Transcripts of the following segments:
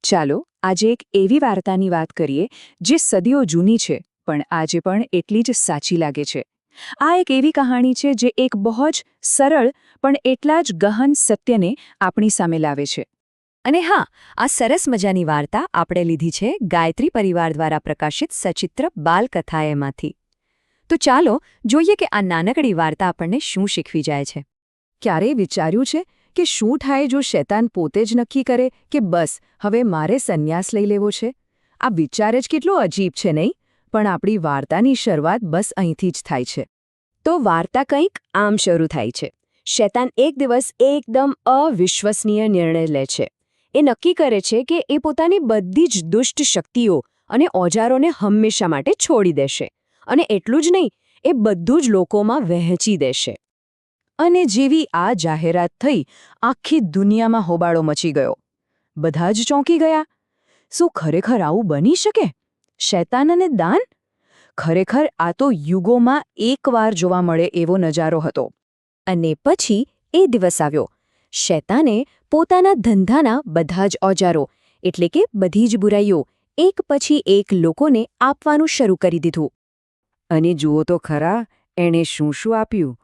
ચાલો આજે એક એવી વાર્તાની વાત કરીએ જે સદીઓ જૂની છે પણ આજે પણ એટલી જ સાચી લાગે છે. આ એક એવી કહાણી છે જે એક બહુ જ સરળ પણ એટલા જ ગહન સત્યને આપણી સામે લાવે છે. અને હા, આ સરસ મજાની વાર્તા આપણે લીધી છે ગાયત્રી પરિવાર દ્વારા પ્રકાશિત સચિત્ર બાલકથાએમાંથી. તો ચાલો જોઈએ કે આ નાનકડી વાર્તા આપણને શું શીખવી જાય છે. ક્યારેય વિચાર્યું છે કે શું થાય જો શૈતાન પોતે જ નક્કી કરે કે બસ હવે મારે સંન્યાસ લઈ લેવો છે? આ વિચાર જ કેટલો અજીબ છે નહીં? પણ આપણી વાર્તાની શરૂઆત બસ અહીંથી જ થાય છે. તો વાર્તા કંઈક આમ શરૂ થાય છે. શૈતાન એક દિવસ એકદમ અવિશ્વસનીય નિર્ણય લે છે. એ નક્કી કરે છે કે એ પોતાની બધી જ દુષ્ટ શક્તિઓ અને ઓજારોને હંમેશા માટે છોડી દેશે. અને એટલું જ નહીં, એ બધું જ લોકોમાં વહેંચી દેશે. અને જેવી આ જાહેરાત થઈ, આખી દુનિયામાં હોબાળો મચી ગયો. બધા જ ચોંકી ગયા. શું ખરેખર આવું બની શકે? શૈતાન અને દાન? ખરેખર આ તો યુગોમાં એકવાર જોવા મળે એવો નજારો હતો. અને પછી એ દિવસ આવ્યો. શૈતાને પોતાના ધંધાના બધા જ ઓજારો એટલે કે બધી જ બુરાઈઓ એક પછી એક લોકોને આપવાનું શરૂ કરી દીધું. અને જુઓ તો ખરા, એણે શું શું આપ્યું?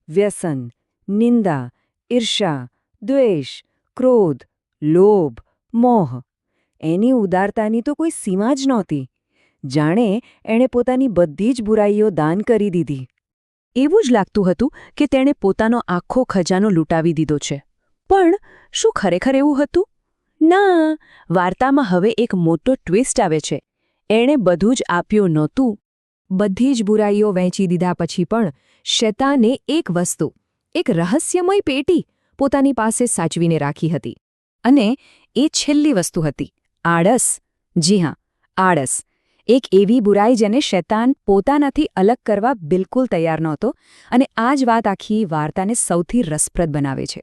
વ્યસન, નિંદા, ઈર્ષા, દ્વેષ, ક્રોધ, લોભ, મોહ. એની ઉદારતાની તો કોઈ સીમા જ નહોતી. જાણે એણે પોતાની બધી જ બુરાઈઓ દાન કરી દીધી. એવું જ લાગતું હતું કે તેણે પોતાનો આખો ખજાનો લૂંટાવી દીધો છે. પણ શું ખરેખર એવું હતું? ના, વાર્તામાં હવે એક મોટો ટ્વિસ્ટ આવે છે. એણે બધું જ આપ્યું નહોતું. બધી જ બુરાઈઓ વહેંચી દીધા પછી પણ શૈતાને એક વસ્તુ, એક રહસ્યમય પેટી પોતાની પાસે સાચવીને રાખી હતી. અને એ છેલ્લી વસ્તુ હતી આળસ. જી હા, આળસ. એક એવી બુરાઈ જેને શૈતાન પોતાનાથી અલગ કરવા બિલકુલ તૈયાર નહોતો. અને આ જ વાત આખી વાર્તાને સૌથી રસપ્રદ બનાવે છે.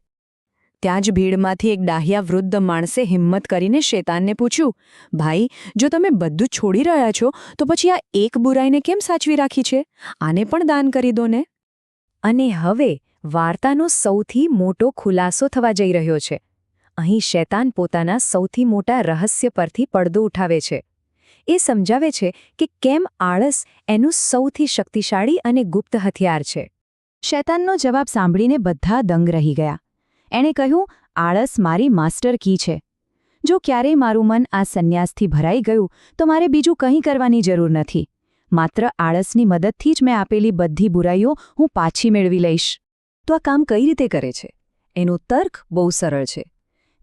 ત્યાં જ ભીડમાંથી એક ડાહ્યા વૃદ્ધ માણસે હિંમત કરીને શૈતાનને પૂછ્યું, ભાઈ, જો તમે બધું છોડી રહ્યા છો તો પછી આ એક બુરાઈને કેમ સાચવી રાખી છે? આને પણ દાન કરી દો ને. અને હવે વાર્તાનો સૌથી મોટો ખુલાસો થવા જઈ રહ્યો છે. અહીં શૈતાન પોતાના સૌથી મોટા રહસ્ય પરથી પડદો ઉઠાવે છે. એ સમજાવે છે કે કેમ આળસ એનું સૌથી શક્તિશાળી અને ગુપ્ત હથિયાર છે. શૈતાનનો જવાબ સાંભળીને બધા દંગ રહી ગયા. એણે કહ્યું, આળસ મારી માસ્ટર કી છે. જો ક્યારેય મારું મન આ સંન્યાસથી ભરાઈ ગયું તો મારે બીજું કંઈ કરવાની જરૂર નથી. માત્ર આળસની મદદથી જ મેં આપેલી બધી બુરાઈઓ હું પાછી મેળવી લઈશ. તો આ કામ કઈ રીતે કરે છે? એનો તર્ક બહુ સરળ છે.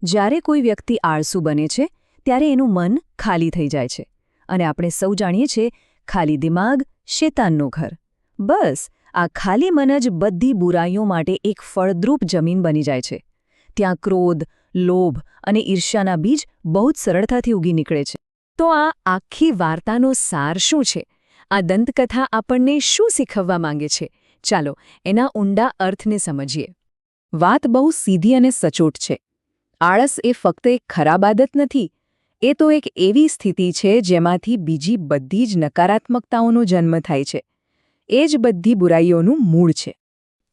જ્યારે કોઈ વ્યક્તિ આળસુ બને છે ત્યારે એનું મન ખાલી થઈ જાય છે. અને આપણે સૌ જાણીએ છીએ, ખાલી દિમાગ શૈતાનનું ઘર. બસ આ ખાલી મન જ બધી બુરાઈઓ માટે એક ફળદ્રુપ જમીન બની જાય છે. ત્યાં ક્રોધ, લોભ અને ઈર્ષ્યાના બીજ બહુ જ સરળતાથી ઉગી નીકળે છે. તો આ આખી વાર્તાનો સાર શું છે? આ દંતકથા આપણને શું શીખવવા માંગે છે? ચાલો એના ઊંડા અર્થને સમજીએ. વાત બહુ સીધી અને સચોટ છે. આળસ એ ફક્ત એક ખરાબ આદત નથી. એ તો એક એવી સ્થિતિ છે જેમાંથી બીજી બધી જ નકારાત્મકતાઓનો જન્મ થાય છે. એ જ બધી બુરાઈઓનું મૂળ છે.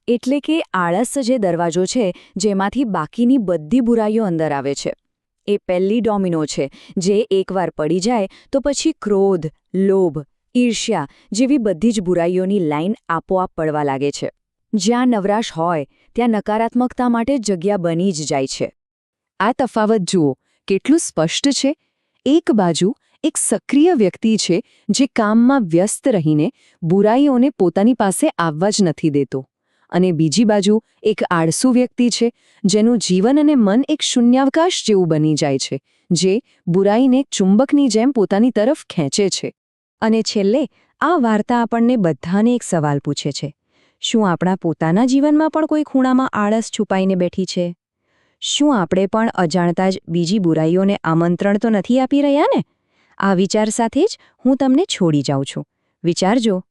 એટલે કે આળસ જે દરવાજો છે જેમાંથી બાકીની બધી બુરાઈઓ અંદર આવે છે. એ પહેલી ડોમિનો છે જે એકવાર પડી જાય તો પછી ક્રોધ, લોભ, ઈર્ષ્યા જેવી બધી જ બુરાઈઓની લાઈન આપોઆપ પડવા લાગે છે. જ્યાં નવરાશ હોય ત્યાં નકારાત્મકતા માટે જગ્યા બની જ જાય છે. આ તફાવત જુઓ, કેટલું સ્પષ્ટ છે. એક બાજુ એક સક્રિય વ્યક્તિ છે જે કામમાં વ્યસ્ત રહીને બુરાઈઓને પોતાની પાસે આવવા જ નથી દેતો. અને બીજી બાજુ એક આળસુ વ્યક્તિ છે જેનું જીવન અને મન એક શૂન્યાવકાશ જેવું બની જાય છે, જે બુરાઈને ચુંબકની જેમ પોતાની તરફ ખેંચે છે. અને છેલ્લે આ વાર્તા આપણને બધાને એક સવાલ પૂછે છે. શું આપણા પોતાના જીવનમાં પણ કોઈ ખૂણામાં આળસ છુપાઈને બેઠી છે? શું આપણે પણ અજાણતા જ બીજી બુરાઈઓને આમંત્રણ તો નથી આપી રહ્યા ને? આ વિચાર સાથે જ હું તમને છોડી જાઉં છું. વિચારજો.